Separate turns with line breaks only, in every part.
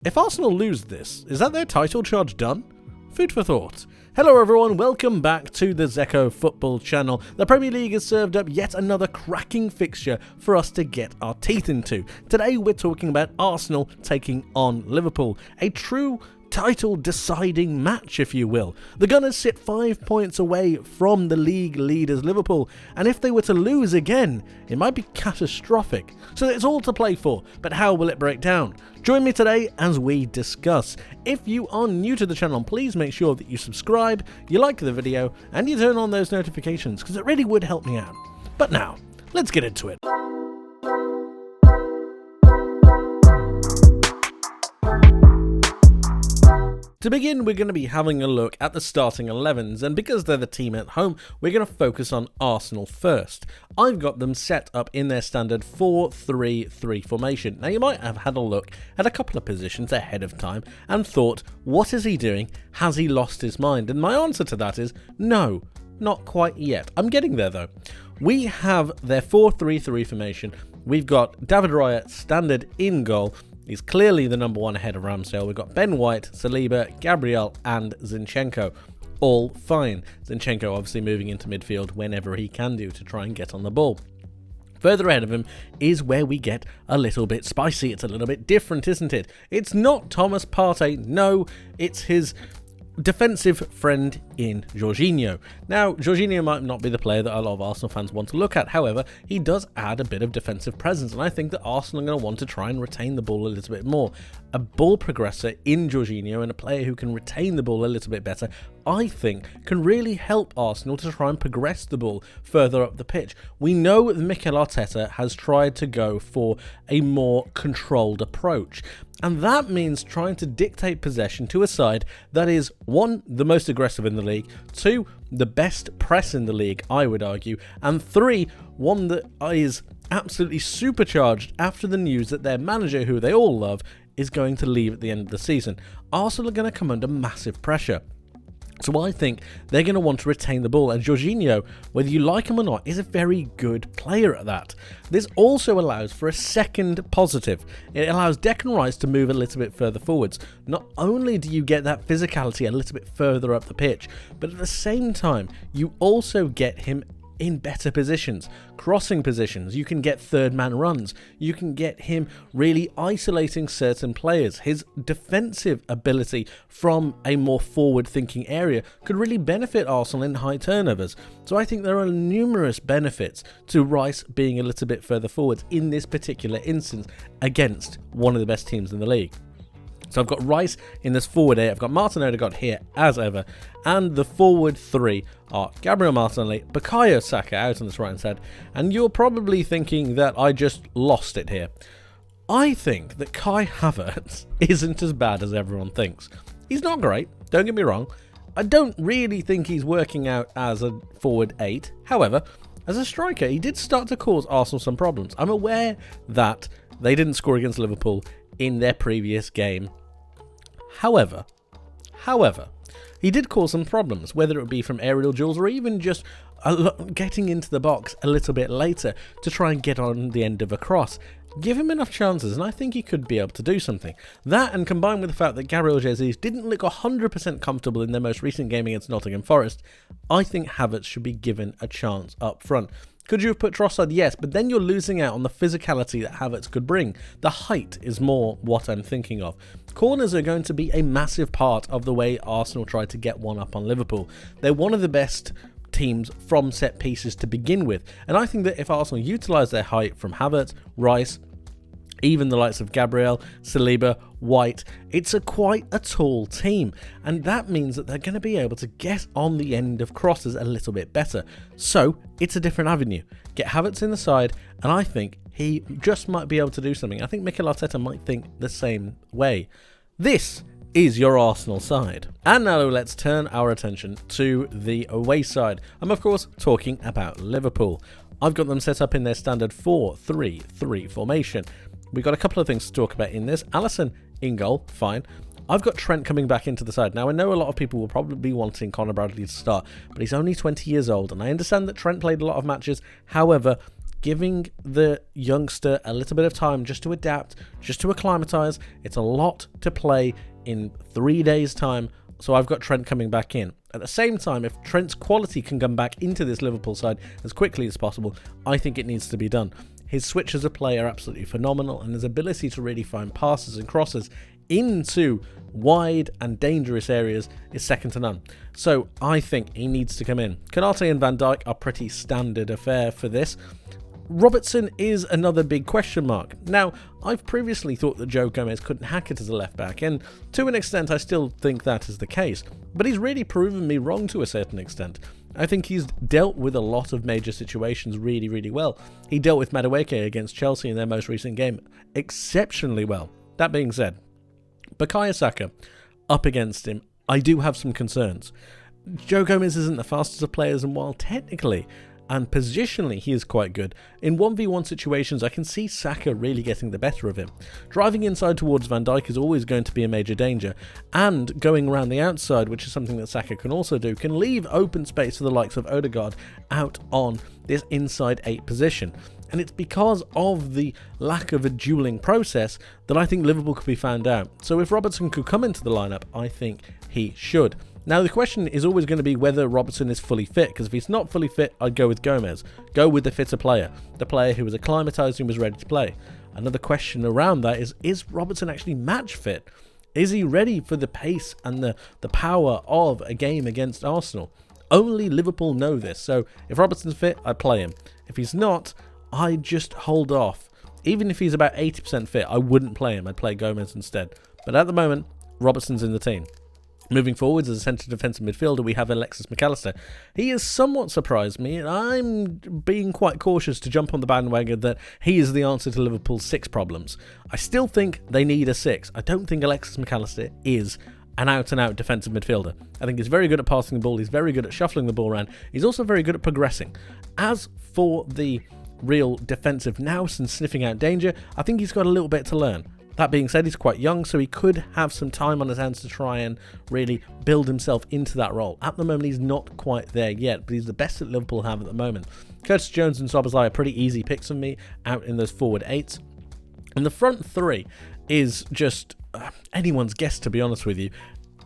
If Arsenal lose this, is that their title charge done? Food for thought. Hello everyone, welcome back to the Zekko football channel. The Premier League has served up yet another cracking fixture for us to get our teeth into. Today we're talking about Arsenal taking on Liverpool, a true title deciding match, if you will. The Gunners sit 5 points away from the league leaders Liverpool, and if they were to lose again, it might be catastrophic. So it's all to play for, but how will it break down? Join me today as we discuss. If you are new to the channel, please make sure that you subscribe, you like the video, and you turn on those notifications, because it really would help me out. But now, let's get into it. To begin, we're going to be having a look at the starting 11s, and because they're the team at home, we're going to focus on Arsenal first. I've got them set up in their standard 4-3-3 formation. Now, you might have had a look at a couple of positions ahead of time and thought, what is he doing? Has he lost his mind? And my answer to that is no, not quite yet. I'm getting there though. We have their 4-3-3 formation. We've got David Raya standard in goal. He's clearly the number one ahead of Ramsdale. We've got Ben White, Saliba, Gabriel and Zinchenko. All fine. Zinchenko obviously moving into midfield whenever he can do to try and get on the ball. Further ahead of him is where we get a little bit spicy. It's a little bit different, isn't it? It's not Thomas Partey. No, it's his defensive friend in Jorginho. Now, Jorginho might not be the player that a lot of Arsenal fans want to look at. However, he does add a bit of defensive presence, and I think that Arsenal are going to want to try and retain the ball a little bit more. A ball progressor in Jorginho and a player who can retain the ball a little bit better, I think, can really help Arsenal to try and progress the ball further up the pitch. We know that Mikel Arteta has tried to go for a more controlled approach, and that means trying to dictate possession to a side that is, one, the most aggressive in the league, two, the best press in the league, I would argue, and three, one that is absolutely supercharged after the news that their manager, who they all love, is going to leave at the end of the season. Arsenal are going to come under massive pressure. So I think they're going to want to retain the ball, and Jorginho, whether you like him or not, is a very good player at that. This also allows for a second positive. It allows Declan Rice to move a little bit further forwards. Not only do you get that physicality a little bit further up the pitch, but at the same time, you also get him in better positions, crossing positions. You can get third man runs. You can get him really isolating certain players. His defensive ability from a more forward thinking area could really benefit Arsenal in high turnovers. So I think there are numerous benefits to Rice being a little bit further forward in this particular instance against one of the best teams in the league. So I've got Rice in this forward 8, I've got Martin Odegaard here as ever, and the forward 3 are Gabriel Martinelli, Bukayo Saka out on this right hand side, and you're probably thinking that I just lost it here. I think that Kai Havertz isn't as bad as everyone thinks. He's not great, don't get me wrong. I don't really think he's working out as a forward 8, however, as a striker he did start to cause Arsenal some problems. I'm aware that they didn't score against Liverpool in their previous game. However, he did cause some problems, whether it would be from aerial duels or even just getting into the box a little bit later to try and get on the end of a cross. Give him enough chances and I think he could be able to do something. That, and combined with the fact that Gabriel Jesus didn't look 100% comfortable in their most recent game against Nottingham Forest, I think Havertz should be given a chance up front. Could you have put Trossard? Yes, but then you're losing out on the physicality that Havertz could bring. The height is more what I'm thinking of. Corners are going to be a massive part of the way Arsenal try to get one up on Liverpool. They're one of the best teams from set pieces to begin with, and I think that if Arsenal utilise their height from Havertz, Rice, even the likes of Gabriel, Saliba, White, it's quite a tall team, and that means that they're going to be able to get on the end of crosses a little bit better. So it's a different avenue. Get Havertz in the side, and I think he just might be able to do something. I think Mikel Arteta might think the same way. This is your Arsenal side. And now let's turn our attention to the away side. I'm of course talking about Liverpool. I've got them set up in their standard 4-3-3 formation. We've got a couple of things to talk about in this. Alisson in goal, fine. I've got Trent coming back into the side. Now, I know a lot of people will probably be wanting Conor Bradley to start, but he's only 20 years old, and I understand that Trent played a lot of matches. However, giving the youngster a little bit of time just to adapt, just to acclimatise. It's a lot to play in 3 days' time, so I've got Trent coming back in. At the same time, if Trent's quality can come back into this Liverpool side as quickly as possible, I think it needs to be done. His switches of play are absolutely phenomenal, and his ability to really find passes and crosses into wide and dangerous areas is second to none. So I think he needs to come in. Konate and Van Dijk are pretty standard affair for this. Robertson is another big question mark. Now, I've previously thought that Joe Gomez couldn't hack it as a left back, and to an extent I still think that is the case, but he's really proven me wrong to a certain extent. I think he's dealt with a lot of major situations really, really well. He dealt with Madueke against Chelsea in their most recent game exceptionally well. That being said, Bukayo Saka up against him, I do have some concerns. Joe Gomez isn't the fastest of players, and while technically and positionally he is quite good, in 1v1 situations I can see Saka really getting the better of him. Driving inside towards Van Dijk is always going to be a major danger, and going around the outside, which is something that Saka can also do, can leave open space for the likes of Odegaard out on this inside 8 position. And it's because of the lack of a duelling process that I think Liverpool could be found out. So if Robertson could come into the lineup, I think he should. Now the question is always going to be whether Robertson is fully fit, because if he's not fully fit, I'd go with Gomez. Go with the fitter player, the player who was acclimatised and was ready to play. Another question around that is Robertson actually match fit? Is he ready for the pace and the power of a game against Arsenal? Only Liverpool know this, so if Robertson's fit, I'd play him. If he's not, I just hold off. Even if he's about 80% fit, I wouldn't play him. I'd play Gomez instead. But at the moment, Robertson's in the team. Moving forwards as a centre defensive midfielder, we have Alexis McAllister. He has somewhat surprised me, and I'm being quite cautious to jump on the bandwagon that he is the answer to Liverpool's 6 problems. I still think they need a 6. I don't think Alexis McAllister is an out-and-out defensive midfielder. I think he's very good at passing the ball, he's very good at shuffling the ball around, he's also very good at progressing. As for the real defensive nous and sniffing out danger, I think he's got a little bit to learn. That being said, he's quite young, so he could have some time on his hands to try and really build himself into that role. At the moment, he's not quite there yet, but he's the best that Liverpool have at the moment. Curtis Jones and Szoboszlai are pretty easy picks for me out in those forward 8s. And the front 3 is just anyone's guess, to be honest with you.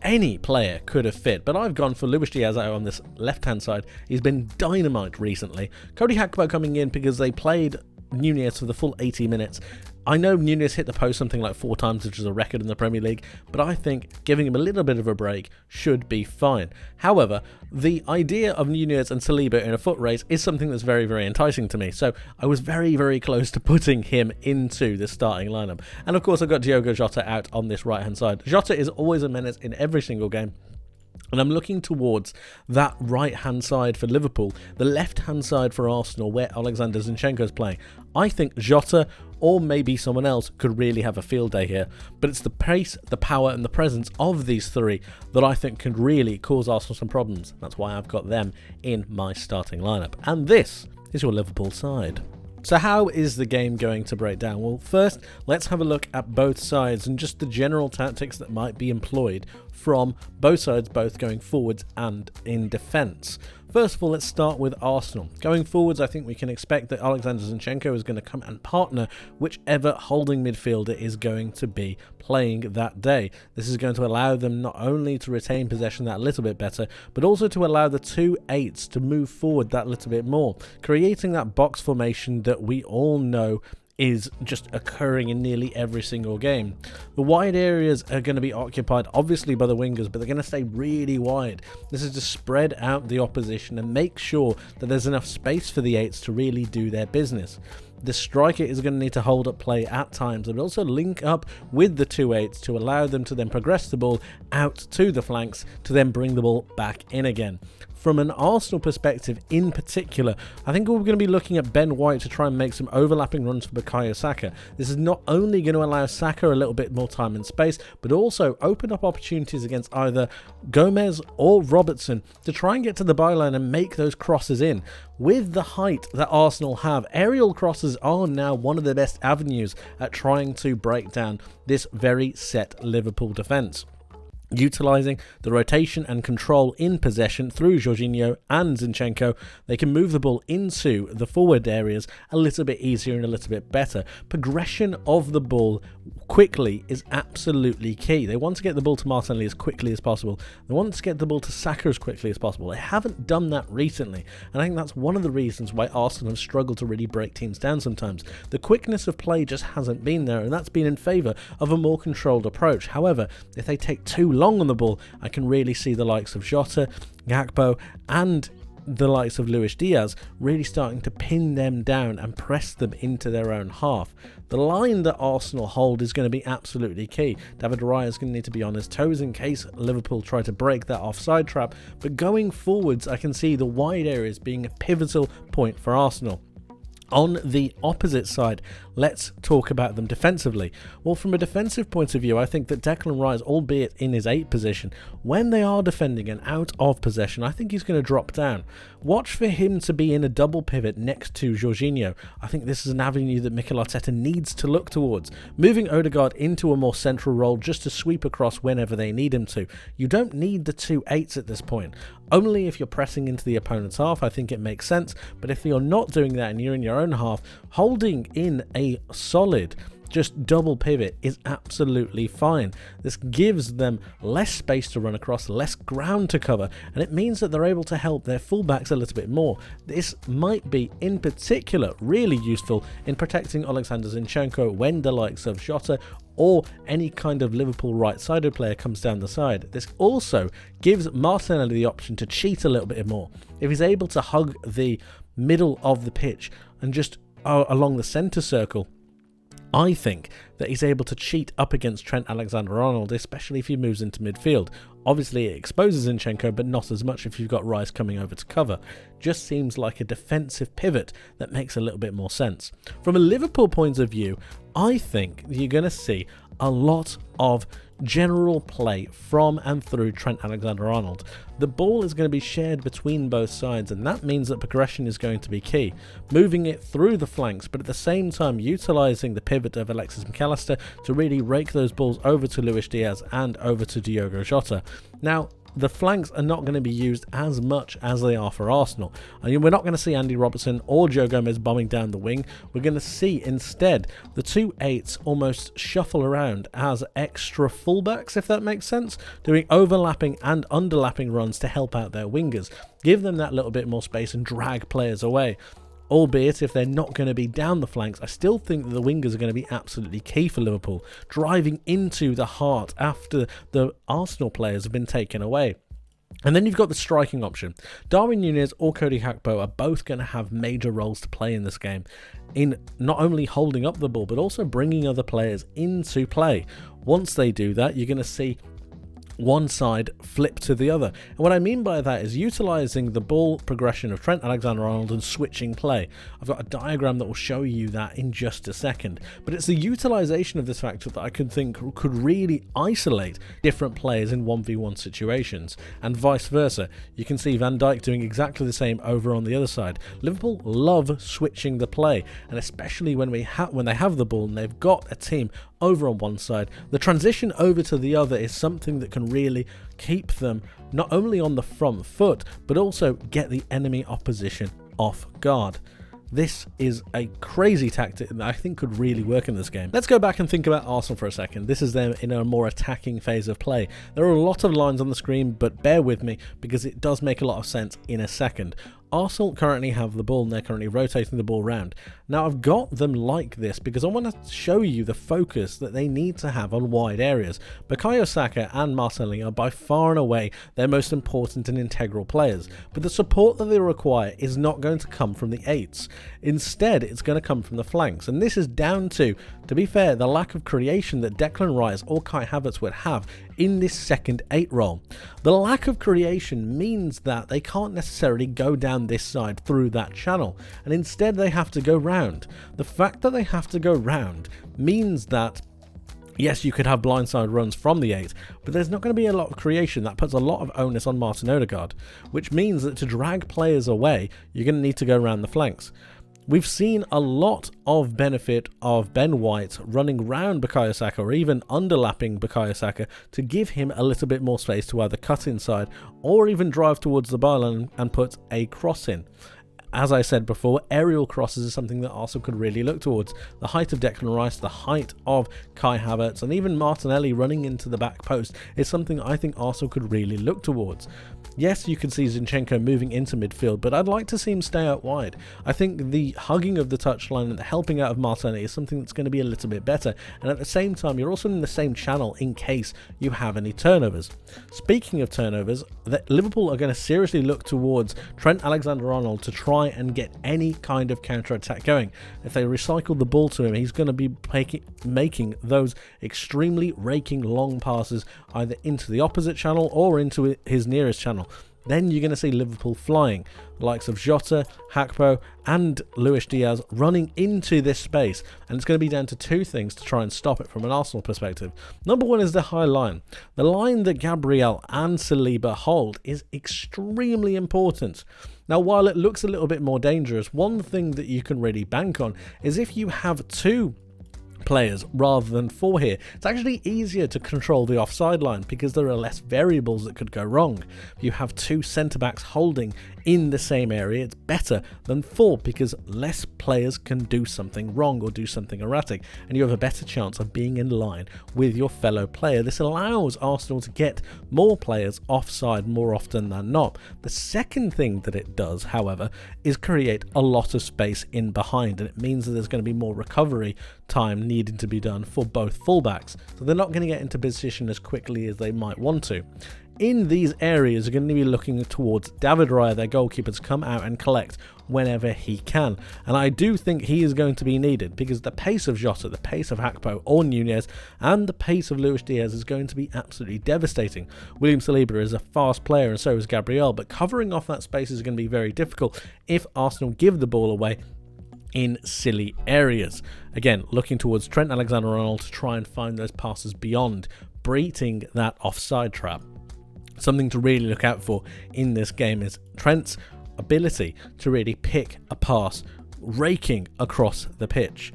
Any player could have fit, but I've gone for Luis Diaz out on this left-hand side. He's been dynamite recently. Cody Gakpo coming in because they played Nunez for the full 80 minutes. I know Nunez hit the post something like 4 times, which is a record in the Premier League, but I think giving him a little bit of a break should be fine. However, the idea of Nunez and Saliba in a foot race is something that's very, very enticing to me, so I was very, very close to putting him into the starting lineup. And of course, I've got Diogo Jota out on this right-hand side. Jota is always a menace in every single game. And I'm looking towards that right-hand side for Liverpool, the left-hand side for Arsenal, where Alexander Zinchenko is playing. I think Jota, or maybe someone else, could really have a field day here. But it's the pace, the power, and the presence of these 3 that I think could really cause Arsenal some problems. That's why I've got them in my starting lineup. And this is your Liverpool side. So how is the game going to break down? Well, first, let's have a look at both sides and just the general tactics that might be employed from both sides, both going forwards and in defence. First of all, let's start with Arsenal. Going forwards, I think we can expect that Alexander Zinchenko is going to come and partner whichever holding midfielder is going to be playing that day. This is going to allow them not only to retain possession that little bit better, but also to allow the 2 8s to move forward that little bit more, creating that box formation that we all know is just occurring in nearly every single game. The wide areas are going to be occupied obviously by the wingers, but they're going to stay really wide. This is to spread out the opposition and make sure that there's enough space for the 8s to really do their business. The striker is going to need to hold up play at times and also link up with the 2 8s to allow them to then progress the ball out to the flanks to then bring the ball back in again. From an Arsenal perspective in particular, I think we're going to be looking at Ben White to try and make some overlapping runs for Bukayo Saka. This is not only going to allow Saka a little bit more time and space, but also open up opportunities against either Gomez or Robertson to try and get to the byline and make those crosses in. With the height that Arsenal have, aerial crosses are now one of the best avenues at trying to break down this very set Liverpool defence. Utilising the rotation and control in possession through Jorginho and Zinchenko, they can move the ball into the forward areas a little bit easier and a little bit better. Progression of the ball quickly is absolutely key. They want to get the ball to Martinelli as quickly as possible. They want to get the ball to Saka as quickly as possible. They haven't done that recently, and I think that's one of the reasons why Arsenal have struggled to really break teams down sometimes. The quickness of play just hasn't been there, and that's been in favour of a more controlled approach. However, if they take too long on the ball, I can really see the likes of Jota, Gakpo and the likes of Luis Diaz really starting to pin them down and press them into their own half. The line that Arsenal hold is going to be absolutely key. David Raya is going to need to be on his toes in case Liverpool try to break that offside trap, but going forwards I can see the wide areas being a pivotal point for Arsenal. On the opposite side, let's talk about them defensively. Well, from a defensive point of view, I think that Declan Rice, albeit in his 8 position, when they are defending and out of possession, I think he's going to drop down. Watch for him to be in a double pivot next to Jorginho. I think this is an avenue that Mikel Arteta needs to look towards. Moving Odegaard into a more central role just to sweep across whenever they need him to. You don't need the 2 8s at this point. Only if you're pressing into the opponent's half, I think it makes sense. But if you're not doing that and you're in your own half, holding in a solid just double pivot is absolutely fine. This gives them less space to run across, less ground to cover, and it means that they're able to help their fullbacks a little bit more. This might be in particular really useful in protecting Alexander Zinchenko when the likes of Jota or any kind of Liverpool right-sided player comes down the side. This also gives Martinelli the option to cheat a little bit more. If he's able to hug the middle of the pitch and just along the centre circle, I think that he's able to cheat up against Trent Alexander-Arnold, especially if he moves into midfield. Obviously it exposes Zinchenko, but not as much if you've got Rice coming over to cover. Just seems like a defensive pivot that makes a little bit more sense. From a Liverpool point of view, I think you're going to see a lot of general play from and through Trent Alexander-Arnold. The ball is going to be shared between both sides, and that means that progression is going to be key. Moving it through the flanks, but at the same time utilising the pivot of Alexis McAllister to really rake those balls over to Luis Diaz and over to Diogo Jota. Now, the flanks are not going to be used as much as they are for Arsenal. I mean, we're not going to see Andy Robertson or Joe Gomez bombing down the wing. We're going to see instead the 2 8s almost shuffle around as extra fullbacks, if that makes sense, doing overlapping and underlapping runs to help out their wingers. Give them that little bit more space and drag players away. Albeit if they're not going to be down the flanks, I still think that the wingers are going to be absolutely key for Liverpool, driving into the heart after the Arsenal players have been taken away. And then you've got the striking option. Darwin Núñez or Cody Gakpo are both going to have major roles to play in this game, in not only holding up the ball, but also bringing other players into play. Once they do that, you're going to see one side flip to the other. And what I mean by that is utilising the ball progression of Trent Alexander-Arnold and switching play. I've got a diagram that will show you that in just a second. But it's the utilisation of this factor that I could think could really isolate different players in 1v1 situations, and vice versa. You can see Van Dijk doing exactly the same over on the other side. Liverpool love switching the play, and especially when they have the ball and they've got a team over on one side, the transition over to the other is something that can really keep them not only on the front foot, but also get the enemy opposition off guard. This is a crazy tactic that I think could really work in this game. Let's go back and think about Arsenal for a second. This is them in a more attacking phase of play. There are a lot of lines on the screen, but bear with me because it does make a lot of sense in a second. Arsenal currently have the ball and they're currently rotating the ball around. Now I've got them like this because I want to show you the focus that they need to have on wide areas. Bukayo Saka and Martinelli are by far and away their most important and integral players, but the support that they require is not going to come from the 8s. Instead, it's going to come from the flanks, and this is down to be fair, the lack of creation that Declan Rice or Kai Havertz would have in this second 8 role. The lack of creation means that they can't necessarily go down this side through that channel, and instead they have to go round. The fact that they have to go round means that yes, you could have blindside runs from the 8, but there's not going to be a lot of creation. That puts a lot of onus on Martin Odegaard, which means that to drag players away, you're going to need to go around the flanks. We've seen a lot of benefit of Ben White running round Bukayo Saka or even underlapping Bukayo Saka to give him a little bit more space to either cut inside or even drive towards the byline and put a cross in. As I said before, aerial crosses is something that Arsenal could really look towards. The height of Declan Rice, the height of Kai Havertz, and even Martinelli running into the back post is something I think Arsenal could really look towards. Yes, you could see Zinchenko moving into midfield, but I'd like to see him stay out wide. I think the hugging of the touchline and the helping out of Martinelli is something that's going to be a little bit better, and at the same time, you're also in the same channel in case you have any turnovers. Speaking of turnovers, Liverpool are going to seriously look towards Trent Alexander-Arnold to try and get any kind of counter-attack going. If they recycle the ball to him, he's going to be making those extremely raking long passes either into the opposite channel or into his nearest channel. Then you're going to see Liverpool flying, the likes of Jota, Hakpo and Luis Diaz running into this space, and it's going to be down to two things to try and stop it from an Arsenal perspective. Number one is the high line. The line that Gabriel and Saliba hold is extremely important. Now, while it looks a little bit more dangerous, one thing that you can really bank on is if you have two players rather than four here, it's actually easier to control the offside line because there are less variables that could go wrong. If you have two centre-backs holding in the same area, it's better than four because less players can do something wrong or do something erratic, and you have a better chance of being in line with your fellow player. This allows Arsenal to get more players offside more often than not. The second thing that it does, however, is create a lot of space in behind, and it means that there's going to be more recovery time needing to be done for both fullbacks, so they're not going to get into position as quickly as they might want to. In these areas, you're going to be looking towards David Raya, their goalkeeper, to come out and collect whenever he can. And I do think he is going to be needed because the pace of Jota, the pace of Hakpo or Nunez, and the pace of Luis Diaz is going to be absolutely devastating. William Saliba is a fast player and so is Gabriel, but covering off that space is going to be very difficult if Arsenal give the ball away in silly areas. Again, looking towards Trent Alexander-Arnold to try and find those passes beyond, breaching that offside trap. Something to really look out for in this game is Trent's ability to really pick a pass, raking across the pitch.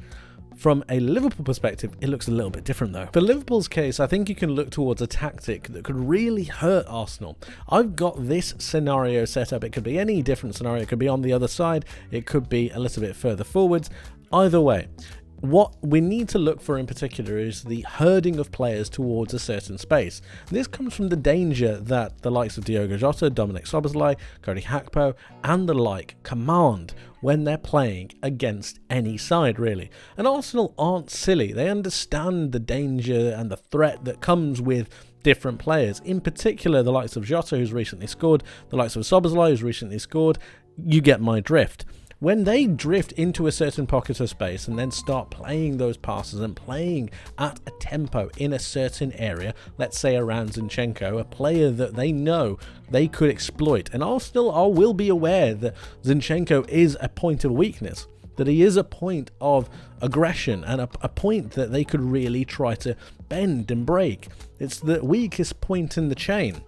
From a Liverpool perspective, it looks a little bit different though. For Liverpool's case, I think you can look towards a tactic that could really hurt Arsenal. I've got this scenario set up. It could be any different scenario. It could be on the other side. It could be a little bit further forwards. Either way, what we need to look for in particular is the herding of players towards a certain space. This comes from the danger that the likes of Diogo Jota, Dominic Szoboszlai, Cody Hakpo and the like command when they're playing against any side, really. And Arsenal aren't silly. They understand the danger and the threat that comes with different players. In particular, the likes of Jota, who's recently scored, the likes of Szoboszlai, who's recently scored. You get my drift. When they drift into a certain pocket of space and then start playing those passes and playing at a tempo in a certain area, let's say around Zinchenko, a player that they know they could exploit, and Arsenal will be aware that Zinchenko is a point of weakness, that he is a point of aggression and a point that they could really try to bend and break. It's the weakest point in the chain.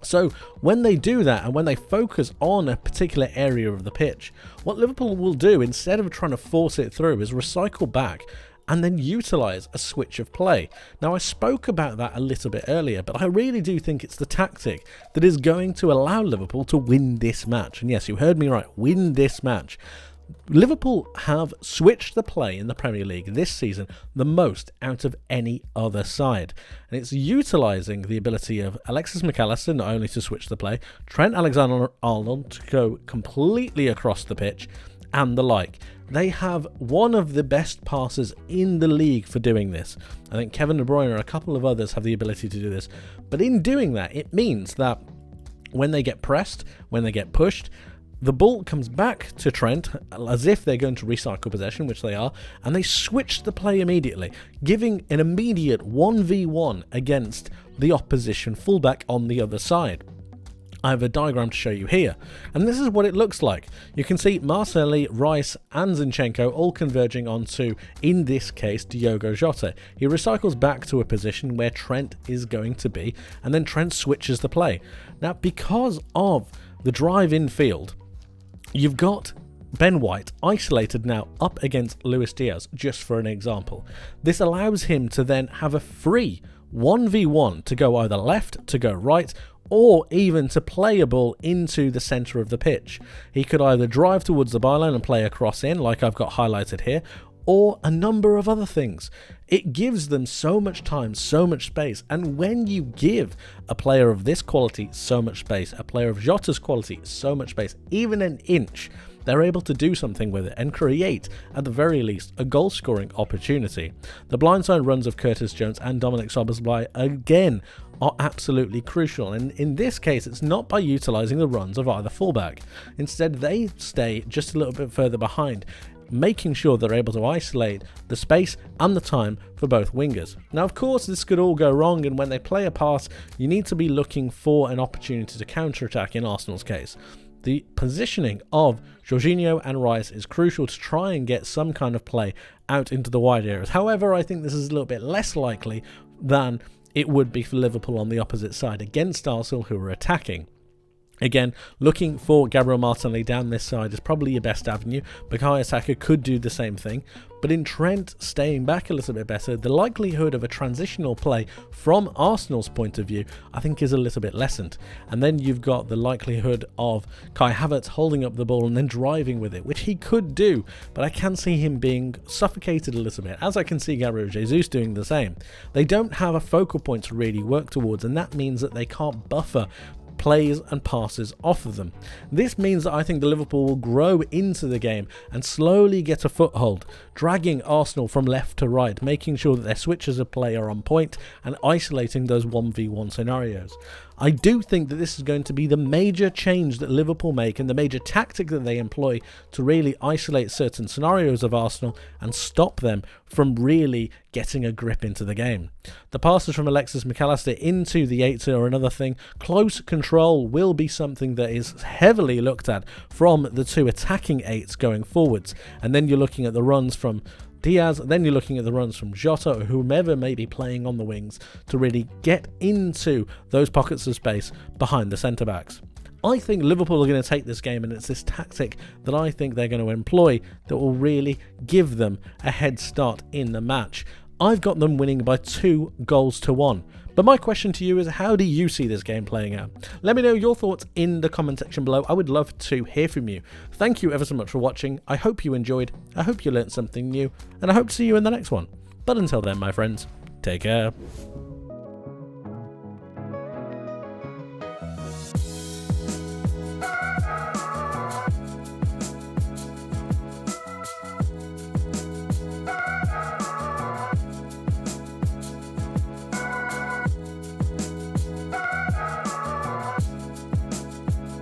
So when they do that and when they focus on a particular area of the pitch, what Liverpool will do instead of trying to force it through is recycle back and then utilise a switch of play. Now, I spoke about that a little bit earlier, but I really do think it's the tactic that is going to allow Liverpool to win this match. And yes, you heard me right, win this match. Liverpool have switched the play in the Premier League this season the most out of any other side, and it's utilising the ability of Alexis McAllister not only to switch the play, Trent Alexander-Arnold to go completely across the pitch and the like. They have one of the best passers in the league for doing this. I think Kevin De Bruyne and a couple of others have the ability to do this, but in doing that it means that when they get pressed, when they get pushed, the ball comes back to Trent as if they're going to recycle possession, which they are, and they switch the play immediately, giving an immediate 1v1 against the opposition fullback on the other side. I have a diagram to show you here, and this is what it looks like. You can see Martinelli, Rice and Zinchenko all converging onto, in this case, Diogo Jota. He recycles back to a position where Trent is going to be, and then Trent switches the play. Now, because of the drive in field, you've got Ben White isolated now up against Luis Diaz, just for an example. This allows him to then have a free 1v1 to go either left, to go right, or even to play a ball into the centre of the pitch. He could either drive towards the byline and play a cross in, like I've got highlighted here, or a number of other things. It gives them so much time, so much space, and when you give a player of this quality so much space, a player of Jota's quality so much space, even an inch, they're able to do something with it and create, at the very least, a goal-scoring opportunity. The blindside runs of Curtis Jones and Dominic Szoboszlai, again, are absolutely crucial, and in this case it's not by utilising the runs of either fullback. Instead, they stay just a little bit further behind, making sure they're able to isolate the space and the time for both wingers. Now, of course, this could all go wrong, and when they play a pass, you need to be looking for an opportunity to counter-attack in Arsenal's case. The positioning of Jorginho and Rice is crucial to try and get some kind of play out into the wide areas. However, I think this is a little bit less likely than it would be for Liverpool on the opposite side against Arsenal, who are attacking. Again, looking for Gabriel Martinelli down this side is probably your best avenue. Bukayo Saka could do the same thing, but in Trent staying back a little bit better, the likelihood of a transitional play from Arsenal's point of view, I think, is a little bit lessened. And then you've got the likelihood of Kai Havertz holding up the ball and then driving with it, which he could do, but I can see him being suffocated a little bit, as I can see Gabriel Jesus doing the same. They don't have a focal point to really work towards, and that means that they can't buffer plays and passes off of them. This means that I think the Liverpool will grow into the game and slowly get a foothold, dragging Arsenal from left to right, making sure that their switches of play are on point and isolating those 1v1 scenarios. I do think that this is going to be the major change that Liverpool make and the major tactic that they employ to really isolate certain scenarios of Arsenal and stop them from really getting a grip into the game. The passes from Alexis McAllister into the 8 are another thing. Close control will be something that is heavily looked at from the two attacking 8s going forwards. And then you're looking at the runs from Diaz, then you're looking at the runs from Jota or whomever may be playing on the wings to really get into those pockets of space behind the centre-backs. I think Liverpool are going to take this game, and it's this tactic that I think they're going to employ that will really give them a head start in the match. I've got them winning by 2-1. But my question to you is, how do you see this game playing out? Let me know your thoughts in the comment section below. I would love to hear from you. Thank you ever so much for watching. I hope you enjoyed. I hope you learnt something new. And I hope to see you in the next one. But until then, my friends, take care.